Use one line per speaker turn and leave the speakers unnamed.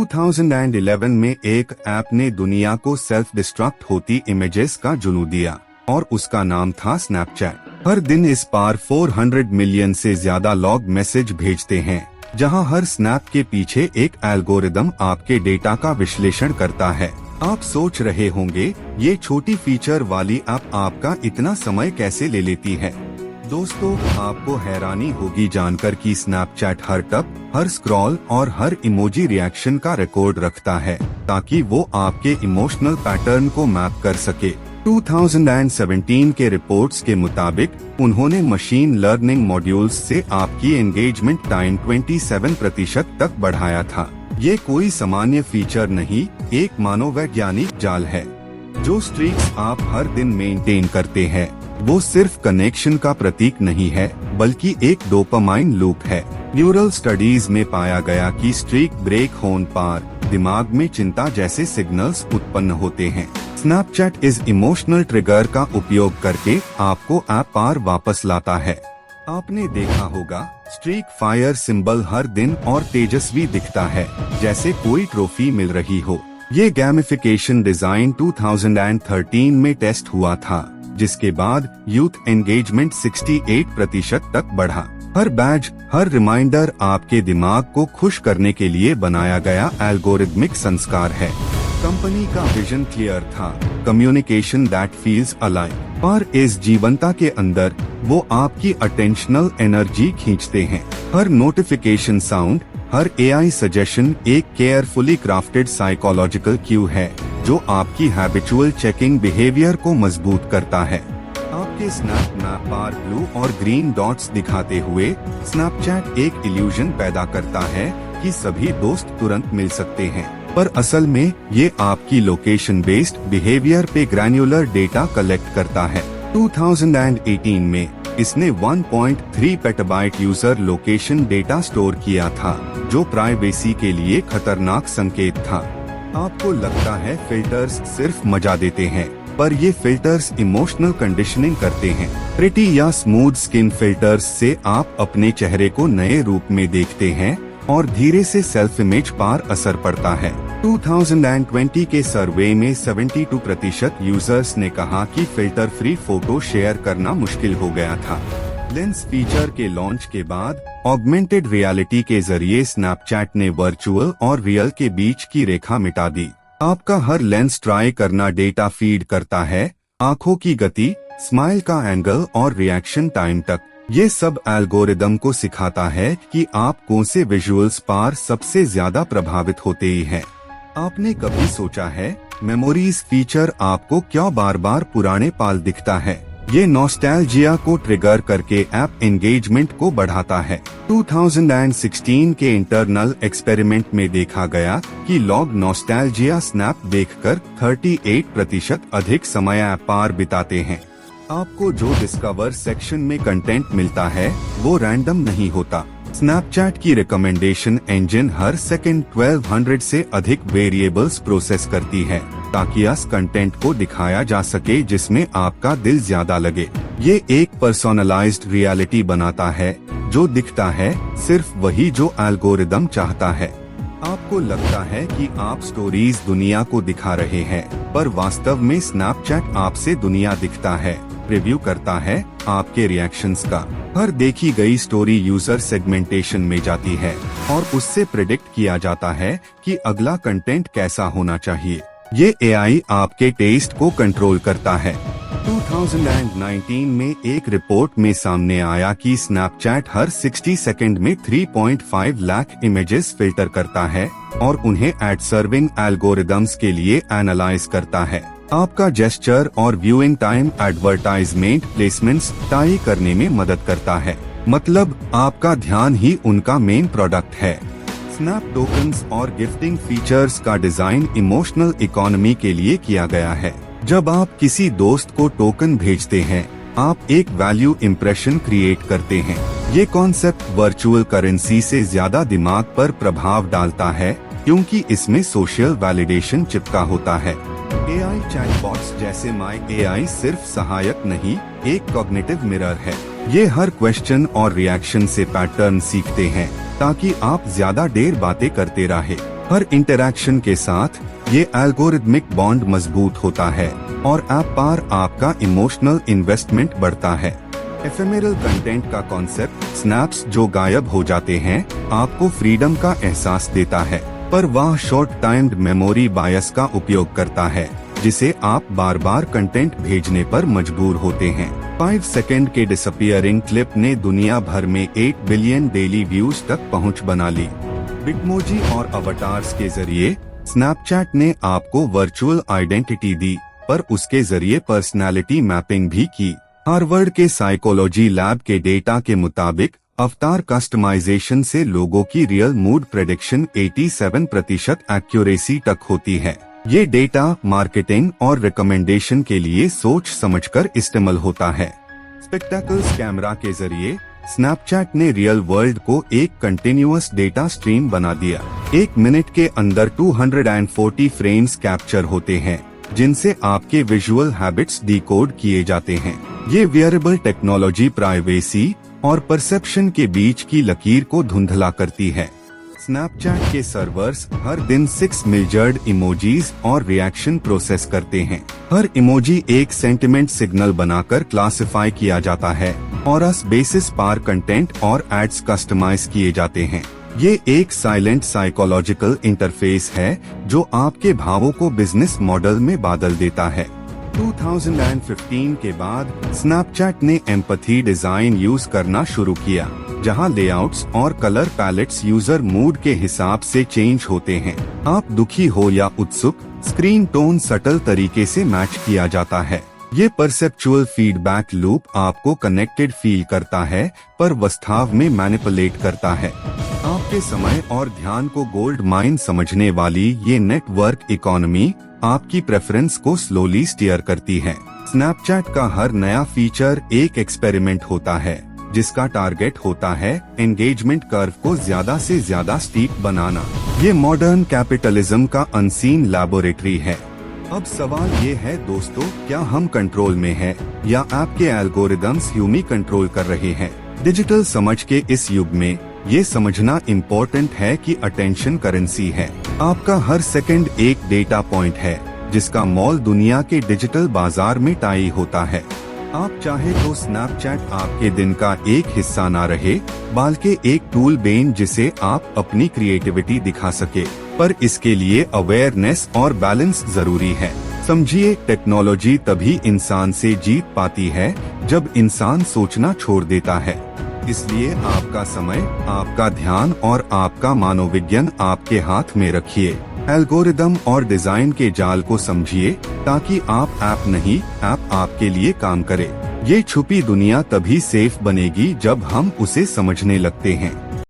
2011 में एक ऐप ने दुनिया को सेल्फ डिस्ट्रक्ट होती इमेजेस का जुनून दिया और उसका नाम था स्नैपचैट। हर दिन इस पार 400 मिलियन से ज्यादा लॉग मैसेज भेजते हैं, जहां हर स्नैप के पीछे एक एल्गोरिदम आपके डेटा का विश्लेषण करता है। आप सोच रहे होंगे ये छोटी फीचर वाली ऐप आपका इतना समय कैसे ले लेती है। दोस्तों, आपको हैरानी होगी जानकर कि स्नैपचैट हर टप, हर स्क्रॉल और हर इमोजी रिएक्शन का रिकॉर्ड रखता है, ताकि वो आपके इमोशनल पैटर्न को मैप कर सके। 2017 के रिपोर्ट्स के मुताबिक उन्होंने मशीन लर्निंग मॉड्यूल्स से आपकी एंगेजमेंट टाइम 27% तक बढ़ाया था। ये कोई सामान्य फीचर नहीं, एक मनोवैज्ञानिक जाल है। जो स्ट्रीक्स आप हर दिन मेंटेन करते हैं, वो सिर्फ कनेक्शन का प्रतीक नहीं है, बल्कि एक डोपामाइन लूप है। न्यूरल स्टडीज में पाया गया कि स्ट्रीक ब्रेक होने पर दिमाग में चिंता जैसे सिग्नल्स उत्पन्न होते हैं। स्नैपचैट इस इमोशनल ट्रिगर का उपयोग करके आपको ऐप पर वापस लाता है। आपने देखा होगा, स्ट्रीक फायर सिंबल हर दिन और तेजस्वी दिखता है, जैसे कोई ट्रॉफी मिल रही हो। ये गैमिफिकेशन डिजाइन 2013 में टेस्ट हुआ था, जिसके बाद यूथ एंगेजमेंट 68% तक बढ़ा। हर बैज, हर रिमाइंडर आपके दिमाग को खुश करने के लिए बनाया गया एल्गोरिदमिक संस्कार है। कंपनी का विजन क्लियर था, कम्युनिकेशन दैट फील्स अलाइव। पर इस जीवंता के अंदर वो आपकी अटेंशनल एनर्जी खींचते हैं। हर नोटिफिकेशन साउंड, हर AI सजेशन एक केयरफुली क्राफ्टेड साइकोलॉजिकल क्यू है, जो आपकी हैबिचुअल चेकिंग बिहेवियर को मजबूत करता है। आपके स्नैप मैप पर ब्लू और ग्रीन डॉट्स दिखाते हुए स्नैपचैट एक इल्यूजन पैदा करता है कि सभी दोस्त तुरंत मिल सकते हैं, पर असल में ये आपकी लोकेशन बेस्ड बिहेवियर पे ग्रैन्युलर डेटा कलेक्ट करता है। 2018 में इसने 1.3 petabyte user location data store किया था, जो प्राइवेसी के लिए खतरनाक संकेत था। आपको लगता है फिल्टर्स सिर्फ मजा देते हैं, पर ये फिल्टर्स इमोशनल कंडीशनिंग करते हैं। प्रिटी या स्मूथ स्किन फिल्टर्स से आप अपने चेहरे को नए रूप में देखते हैं और धीरे से सेल्फ इमेज पर असर पड़ता है। 2020 के सर्वे में 72% यूजर्स ने कहा कि फिल्टर फ्री फोटो शेयर करना मुश्किल हो गया था। लेंस फीचर के लॉन्च के बाद ऑगमेंटेड रियलिटी के जरिए स्नैपचैट ने वर्चुअल और रियल के बीच की रेखा मिटा दी। आपका हर लेंस ट्राई करना डेटा फीड करता है, आंखों की गति, स्माइल का एंगल और रिएक्शन टाइम तक। ये सब एल्गोरिदम को सिखाता है कि आप कौन से विजुअल्स पर सबसे ज्यादा प्रभावित होते ही हैं। आपने कभी सोचा है मेमोरीज फीचर आपको क्यों बार बार पुराने पल दिखता है? ये नॉस्टैल्जिया को ट्रिगर करके ऐप एंगेजमेंट को बढ़ाता है। 2016 के इंटरनल एक्सपेरिमेंट में देखा गया कि लोग नॉस्टैल्जिया स्नैप देखकर 38% अधिक समय ऐप पर बिताते हैं। आपको जो डिस्कवर सेक्शन में कंटेंट मिलता है, वो रैंडम नहीं होता। स्नैपचैट की रिकमेंडेशन इंजन हर सेकंड 1200 से अधिक वेरिएबल्स प्रोसेस करती है, ताकि उस कंटेंट को दिखाया जा सके जिसमें आपका दिल ज्यादा लगे। ये एक पर्सोनलाइज्ड रियलिटी बनाता है, जो दिखता है सिर्फ वही जो एल्गोरिदम चाहता है। आपको लगता है कि आप स्टोरीज दुनिया को दिखा रहे हैं, पर वास्तव में स्नैपचैट आपसे दुनिया दिखता है, रिव्यू करता है आपके रिएक्शंस का। हर देखी गई स्टोरी यूजर सेगमेंटेशन में जाती है और उससे प्रेडिक्ट किया जाता है कि अगला कंटेंट कैसा होना चाहिए। ये AI आपके टेस्ट को कंट्रोल करता है। 2019 में एक रिपोर्ट में सामने आया कि स्नैपचैट हर 60 सेकंड में 3.5 लाख इमेजेस फिल्टर करता है और उन्हें एड सर्विंग एल्गोरिदम्स के लिए एनालाइज करता है। आपका जेस्चर और व्यूइंग टाइम एडवर्टाइजमेंट प्लेसमेंट्स तय करने में मदद करता है। मतलब आपका ध्यान ही उनका मेन प्रोडक्ट है। स्नैप टोकन्स और गिफ्टिंग फीचर्स का डिजाइन इमोशनल इकोनॉमी के लिए किया गया है। जब आप किसी दोस्त को टोकन भेजते हैं, आप एक वैल्यू इम्प्रेशन क्रिएट करते हैं। ये कॉन्सेप्ट वर्चुअल करेंसी से ज्यादा दिमाग पर प्रभाव डालता है, क्योंकि इसमें सोशल वैलिडेशन चिपका होता है। AI चैटबॉट्स जैसे माई AI सिर्फ सहायक नहीं, एक कॉग्निटिव मिरर है। ये हर क्वेश्चन और रिएक्शन से पैटर्न सीखते हैं, ताकि आप ज्यादा देर बातें करते रहे। हर इंटरैक्शन के साथ ये एल्गोरिदमिक बॉन्ड मजबूत होता है और ऐप पर आपका इमोशनल इन्वेस्टमेंट बढ़ता है। एफेमेरल कंटेंट का कॉन्सेप्ट स्नैप्स जो गायब हो जाते हैं आपको फ्रीडम का एहसास देता है, पर वह शॉर्ट टाइम्ड मेमोरी बायस का उपयोग करता है जिसे आप बार बार कंटेंट भेजने पर मजबूर होते हैं। 5 सेकंड के डिसअपीयरिंग क्लिप ने दुनिया भर में 8 बिलियन डेली व्यूज तक पहुंच बना ली। बिटमोजी और अवतार्स के जरिए स्नैपचैट ने आपको वर्चुअल आइडेंटिटी दी, पर उसके जरिए पर्सनालिटी मैपिंग भी की। हार्वर्ड के साइकोलॉजी लैब के डेटा के मुताबिक अवतार कस्टमाइजेशन से लोगों की रियल मूड प्रेडिक्शन 87% एक्यूरेसी तक होती है। ये डेटा मार्केटिंग और रिकमेंडेशन के लिए सोच समझकर इस्तेमाल होता है। स्पेक्टेकल्स कैमरा के जरिए स्नैपचैट ने रियल वर्ल्ड को एक कंटिन्यूअस डेटा स्ट्रीम बना दिया। 1 मिनट के अंदर 240 फ्रेम्स कैप्चर होते हैं जिनसे आपके विजुअल हैबिट्स डिकोड किए जाते हैं। ये वेयरेबल टेक्नोलॉजी प्राइवेसी और परसेप्शन के बीच की लकीर को धुंधला करती है। स्नैपचैट के सर्वर्स हर दिन 6 मिलियन इमोजीज और रिएक्शन प्रोसेस करते हैं। हर इमोजी एक सेंटिमेंट सिग्नल बनाकर क्लासिफाई किया जाता है और उस बेसिस पर कंटेंट और एड्स कस्टमाइज किए जाते हैं। ये एक साइलेंट साइकोलॉजिकल इंटरफेस है जो आपके भावों को बिजनेस मॉडल में बदल देता है। 2015 के बाद स्नैपचैट ने एम्पैथी डिजाइन यूज करना शुरू किया, जहां लेआउट्स और कलर पैलेट्स यूजर मूड के हिसाब से चेंज होते हैं। आप दुखी हो या उत्सुक, स्क्रीन टोन सटल तरीके से मैच किया जाता है। ये परसेप्चुअल फीडबैक लूप आपको कनेक्टेड फील करता है, पर वास्तव में मैनिपुलेट करता है। आपके समय और ध्यान को गोल्ड माइन समझने वाली ये नेटवर्क इकोनॉमी आपकी प्रेफरेंस को स्लोली स्टीयर करती है। स्नैपचैट का हर नया फीचर एक एक्सपेरिमेंट होता है जिसका टारगेट होता है एंगेजमेंट कर्व को ज्यादा से ज्यादा स्टीप बनाना। ये मॉडर्न कैपिटलिज्म का अनसीन लैबोरेटरी है। अब सवाल ये है दोस्तों, क्या हम कंट्रोल में हैं या आपके एल्गोरिदम्स ह्यूमी कंट्रोल कर रहे हैं? डिजिटल समझ के इस युग में ये समझना इम्पोर्टेंट है कि अटेंशन करेंसी है। आपका हर सेकंड एक डेटा पॉइंट है जिसका मॉल दुनिया के डिजिटल बाजार में टाई होता है। आप चाहे तो स्नैपचैट आपके दिन का एक हिस्सा ना रहे, बल्कि एक टूल बेन जिसे आप अपनी क्रिएटिविटी दिखा सके, पर इसके लिए अवेयरनेस और बैलेंस जरूरी है। समझिए, टेक्नोलॉजी तभी इंसान से जीत पाती है जब इंसान सोचना छोड़ देता है। इसलिए आपका समय, आपका ध्यान और आपका मनोविज्ञान आपके हाथ में रखिए। एल्गोरिदम और डिजाइन के जाल को समझिए ताकि आप ऐप नहीं, ऐप आपके लिए काम करे। ये छुपी दुनिया तभी सेफ बनेगी जब हम उसे समझने लगते हैं।